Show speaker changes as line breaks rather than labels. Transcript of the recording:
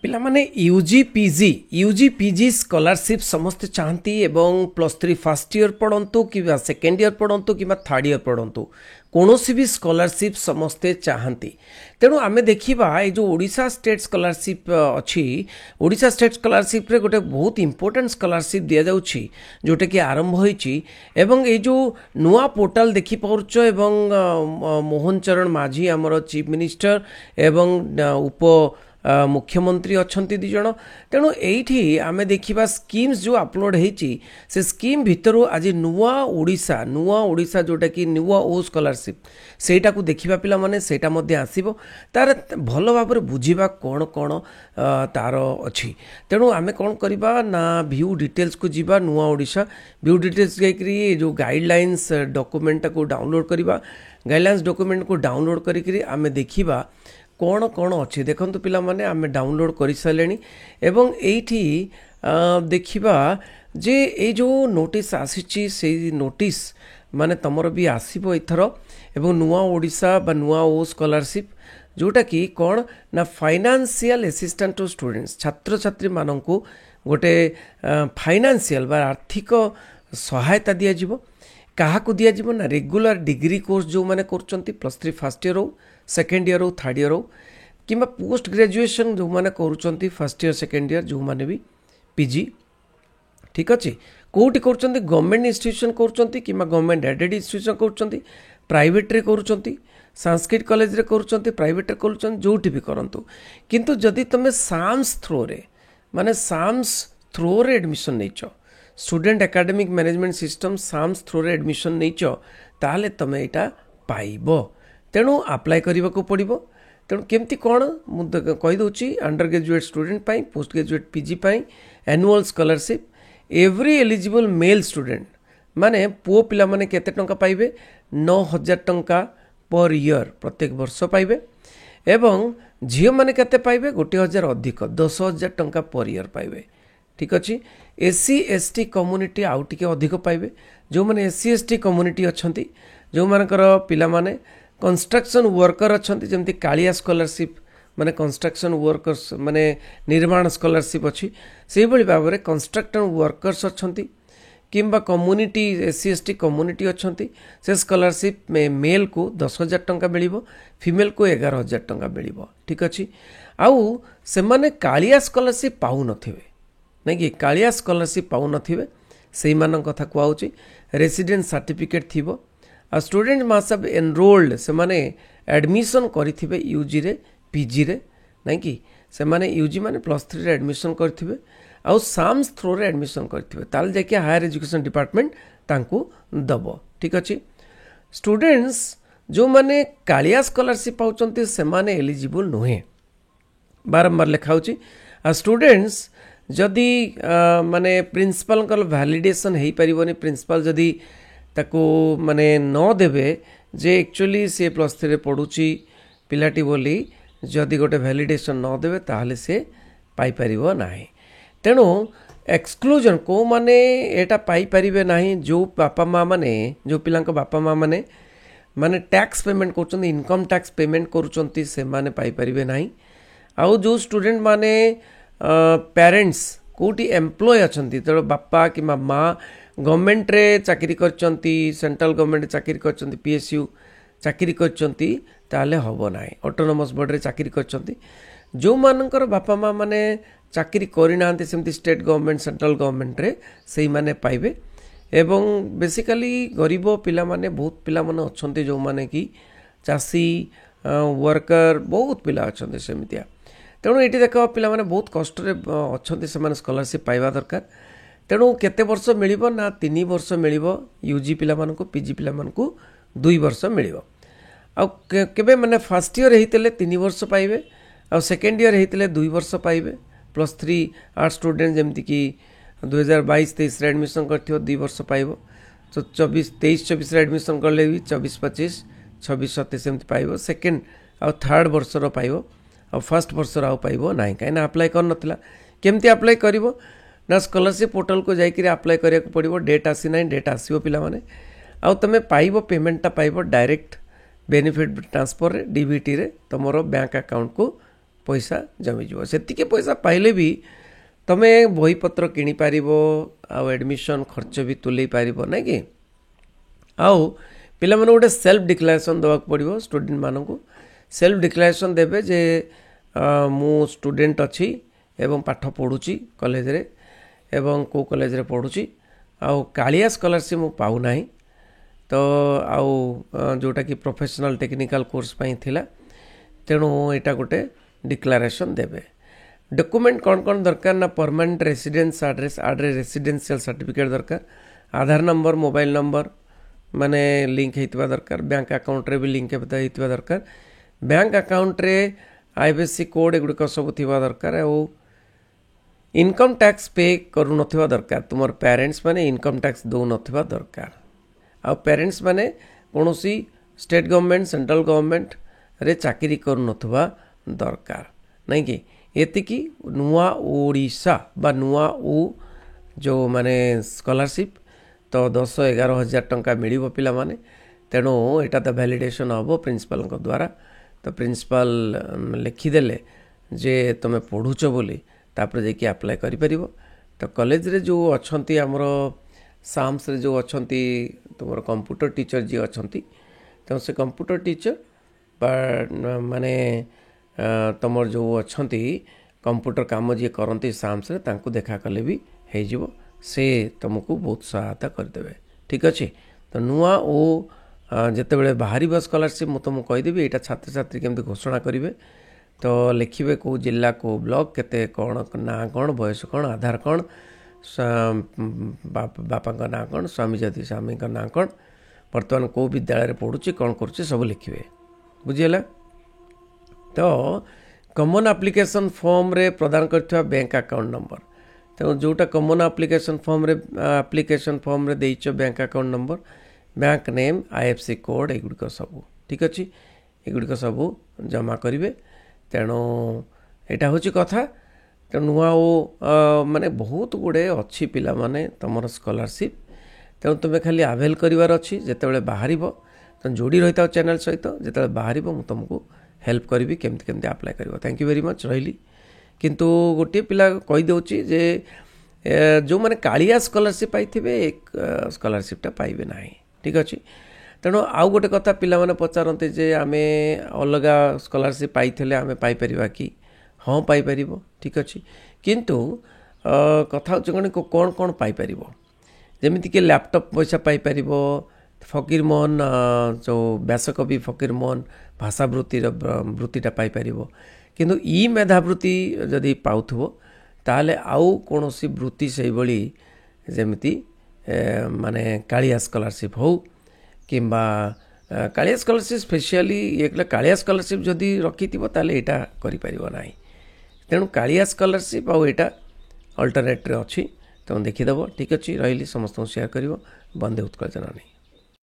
पिला माने UG PG scholarship समस्ते चाहती एवं +3 फर्स्ट ईयर पढ़ंतु कि सेकेंड ईयर पढ़ंतु कि थर्ड ईयर पढ़ंतु कौनसी भी स्कॉलरशिप समस्ते चाहती। तेणु आमे देखिबा ए जो ओडिशा स्टेट स्कॉलरशिप अछि ओडिशा स्टेट स्कॉलरशिप रे गोटे बहुत इंपोर्टेंट स्कॉलरशिप दिया जाउछि जोटे कि आरंभ होइछि एवं ए जो नुआ पोर्टल देखि पाउछ एवं मोहन चरण माझी हमर चीफ मिनिस्टर एवं उप मुख्यमंत्री अच्छंती दी जण। तेणु एठी आमे देखिबा स्कीम्स जो अपलोड हेची से स्कीम भितरु आज नुआ ओडिशा जोटा कि नुआ ओ स्कॉलरशिप सेटा को देखिबा पिला माने सेटा मध्ये आसीबो तार भलो भाबरे बुझिबा कोन कोन तार अछि। तेणु आमे कोन करिबा ना व्यू डिटेल्स को जिबा नुआ ओडिशा व्यू डिटेल्स गेकरी जो गाइडलाइंस डॉक्यूमेंट को डाउनलोड करिबा गाइडलाइंस डॉक्यूमेंट को डाउनलोड करिकरी आमे देखिबा कौन कौन अच्छी देखो पिला माने आमे डाउनलोड कर सारे एवं एठी देखिबा जे ए जो नोटिस आसीची से नोटिस माने तमर भी आसीबो एथर एवं नुआ ओडिशा बा नुआ ओ स्कॉलरशिप जोटा कि कौन ना फाइनेंशियल असिस्टेंट टू स्टूडेंट्स छात्र छात्री माननकु गोटे फाइनेंशियल बा आर्थिक सहायता दिया जिवो। कहा को दिया जिवो ना रेगुलर डिग्री कोर्स जो माने करचंती +3 फर्स्ट ईयर हो सेकेंड ईयर हो थर्ड ईयर हो कि पोस्ट ग्रेजुएशन जो माने करूचंती फर्स्ट ईयर सेकेंड ईयर जो माने भी पीजी ठीक अच्छे कोटी कर गवर्नमेंट इंस्टीट्यूशन करूचंती कि गवर्नमेंट एडेड इंस्टीट्यूशन करूचंती प्राइवेट रे करूचंती संस्कृत कॉलेज रे करूचंती प्राइवेट रे करूचंती जोठी भी करंतु किंतु जदि तमे साम्स थ्रो रे माने साम्स थ्रो रे एडमिशन नैचो student academic management system SAMS through रे एडमिशन नैचो ताले तमे एटा पाइबो। तेणु अप्लाई करने को पड़ो। तेणु केमती कौन मुझे कहीदे अंडर ग्रेजुएट स्टूडेंट पाई पोस्ट ग्रेजुएट पीजी पाई annual scholarship every eligible male student माने पुओ पिला माने केते टंका पाइबे 9,000 टंका पर ईयर प्रत्येक वर्ष पाइबे एवं झील माने केते पाइबे 1,000 अधिक 10,000 टंका पर ईयर पाइबे ठीक अच्छे। एससी एसटी कम्युनिटी आउ टिके अधिक पाइबे जो माने एससी एसटी कम्युनिटी अच्छंती जो मानकर पिला माने कंस्ट्रक्शन वर्कर अच्छा जमती कालिया स्कॉलरशिप माने कंस्ट्रक्शन वर्कर्स माने निर्माण स्कॉलरशिप अच्छी से भाई भाव में कंस्ट्रक्शन वर्कर्स अच्छा किंबा कम्युनिटी एससी एसटी कम्युनिटी अच्छा से स्कॉलरशिप में मेल को 10,000 टंका मिलिबो फीमेल को 11,000 टंका मिलिबो ठीक अच्छे। आउ से माने कालिया स्कॉलरशिप पाउ नथिबे नहीं कि कालिया स्कॉलरशिप पाउ नथिबे सेही मान कथा कहउची रेसिडेंट सर्टिफिकेट थिबो आ स्टूडेंट मास ऑफ एनरोल्ड से माने एडमिशन करिथिबे यूजी रे पीजी रे नहीं कि से माने यूजी माने +3 रे एडमिशन करिथिबे आ साम्स थ्रो रे एडमिशन करिथिबे ताल जाके हायर एजुकेशन डिपार्टमेंट तांको दबो ठीक अछि। स्टूडेंट्स जो माने कालिया स्कॉलरशिप पाउचंती से माने एलिजिबल नुहे बारंबार लिखाउची आ स्टूडेंट्स जदि माने प्रिंसिपल का वैलिडेशन हेई परिबोनी प्रिंसिपल जदि ताको माने न देबे जे एक्चुअली से +3 रे पढुची पिलाटी बोली जदि गोटे वैलिडेशन न देबे ताहले से पाई परिबो नाही। तेणु एक्सक्लूजन को माने एटा पाई परिबे नाही जो बापा माँ माने जो पिलांक बापा माँ माने माने टैक्स पेमेंट करूचंती इनकम टैक्स पेमेंट करूचंती से माने पाई परिबे नाही। आउ जो स्टूडेंट माने पेरेंट्स कोटी एम्प्लॉय अछंती तो बापा कि माँ गवर्नमेंट रे चाकरी करचंती सेंट्रल गवर्नमेंट चाकरी करचंती पीएसयू चाकरी करचंती ताले हबो नाही ऑटोनोमस बोर्ड रे चाकरी करचंती जो मानकर बापा माँ माने चाकरी करि नांती सेमती स्टेट गवर्नमेंट सेंट्रल गवर्नमेंट रे सेही माने पाइबे एवं बेसिकली गरीब पिला माने बहुत पिला माने अछंती जो माने कि चासी वर्कर बहुत पिला अछंती सेमितिया। तेणु ये देख पिला माने बहुत कष्ट अच्छा से स्कॉलरशिप पाइबा दरकार। तेणु केते वर्ष मिलिबो ना 3 वर्ष मिलिबो यूजी पिला मानकु पीजी पिला मानकु 2 वर्ष मिलिबो आ केबे माने फर्स्ट ईयर हेतिले 3 वर्ष पाइबे आ सेकेंड ईयर हेतिले 2 वर्ष पाइबे +3 आर्ट स्टूडेंट जेमति कि 2022-23 रे एडमिशन करथियो 2 वर्ष पाइबो तो 23-24 रे एडमिशन करले भी 24-25 26-27 सेमति पाइबो सेकेंड आ थर्ड वर्ष रो पाइबो आ फर्स्ट वर्ष रो पाइबो नाही काई ना अप्लाई कर नथिला केमति अप्लाई करिवो ना स्कॉलरशिप पोर्टल को जाइए अप्लाई करिया पड़ो डेट आसी ना डेट आसो पिला माने आउ तमे पाइबो पेमेंटा पाइबो डायरेक्ट बेनिफिट ट्रांसफर रे डीबीटी रे तुमरो बैंक अकाउंट को पैसा जमीज से पैसा पाइले भी तमे बहीपत्र किपर आडमिशन खर्च भी तुले पार ना कि आउ पिला माने गोटे सेल्फ डिक्लेरेशन देवाक पड़ो स्टूडेंट मानक सेल्फ डिक्लेरेशन देवे जे मु स्टूडेंट अच्छी एवं पाठ पढ़ुची कॉलेज रे एवं को कॉलेज रे पढ़ुची आउ कालिया स्कॉलरशिप मु पाउ नाही तो आउ जोटा कि प्रोफेशनल टेक्निकल कोर्स पाई थिला तेणु एटा गोटे डिक्लेरेशन देवे डॉक्यूमेंट कौन कौन दरकार ना permanent residence address residential certificate दरकार आधार नंबर मोबाइल नंबर माने लिंक होइतबा दरकार बैंक अकाउंट रे भी लिंक होइतबा दरकार बैंक अकाउंट रे आईएफएससी कोड एगुड़िक सब थिबा दरकार और इनकम टैक्स पे करू नथिबा दरकार तुमर पेरेंट्स माने इनकम टैक्स दो नथिबा दरकार आ पेरेंट्स माने कोनोसी स्टेट गवर्नमेंट सेंट्रल गवर्नमेंट रे चाकरी करू नथिबा दरकार नहीं कि एतिकी नुआ ओडिशा बा नुआ ओ जो माने स्कॉलरशिप तो 10-11 हजार टंका मिलिबो पिला माने तेणु एटा तो वैलिडेशन हम प्रिंसिपल द्वारा तो प्रिंसिपल लिखिदेले जे तुम पढ़ुच बोली तापर जाकि अप्लाई करि तो कॉलेज रे जो अच्छी आमर साम्स रे जो अच्छी तुम कंप्यूटर टीचर जी अच्छा तो से कंप्यूटर टीचर माने तुम जो अच्छा कंप्यूटर काम जी करती साम्स रे तांको देखा कले भी हो से तुमको बहुत सहायता करदे ठीक अच्छे तो नुआ ओ जिते बड़े बाहर स्कॉलरशिप मुझे तुमको कहीदेवी यहाँ छात्र छात्री केमती घोषणा करेंगे तो लिखे कौ जिला को ब्लॉक केते कौन ना कौन बयस कौन आधार कौन बापा ना कौन स्वामी जदि स्वामी ना कौन बर्तमान कौ विद्यालय पढ़ुची कौन करुच्चे सब लिखे बुझीगला तो कॉमन एप्लिकेशन फॉर्म रे प्रदान करथिबा बैंक अकाउंट नंबर तो जोटा कॉमन एप्लिकेशन फॉर्म रे देइछ bank account number bank name IFSC code एगुड़िक सब ठीक अच्छे एगुड़िक सब जमा करेंगे तेणु यहाँ हूँ कथा तेणु नुआ ओ माने बहुत गुड़े अच्छी पिला माने तुम स्कॉलरशिप तेणु तुम्हें खाली आवेल करार अच्छी जिते बाहर तुम जोड़ी रही था चैनल सहित जिते बाहर मुझे तुमको हेल्प करी केमती केमती अप्लाई कर थैंक यू वेरी मच रही किंतु गोटे पिला कहीदे जे जो मैंने कालिया स्कॉलरशिप पाइबे एक स्कॉलरशिपटा पाइबे ना ठीक अच्छे तेणु आउ गोटे कथा पिला माने पचारते जे आमे अलग स्कॉलरशिप पाइले आमे पाई परिबा कि हाँ पाई परिबो ठीक अच्छे किंतु कथा कौन कौन कौन पाई परिबो जेमिति कि लैपटॉप पैसा पाई परिबो फकीर मोहन जो व्यासकवि फकीर मोहन भाषा वृत्तिटा पाई परिबो किंतु ई मेधावृत्ति जदि पाउथबो ताले आउ कोनोसी वृत्ति से बड़ी जेमिति माने कालिया स्कॉलरशिप हो किंबा कालिया स्कॉलरशिप स्पेशली ये कालिया स्कॉलरशिप जदि रखी ताले एटा करि परिबो नाही तेणु कालिया स्कॉलरशिप आउ एटा अल्टरनेट रे अछि तो देखिदेव ठीक अच्छे रही समस्त शेयर कर वंदे उत्कल जननी।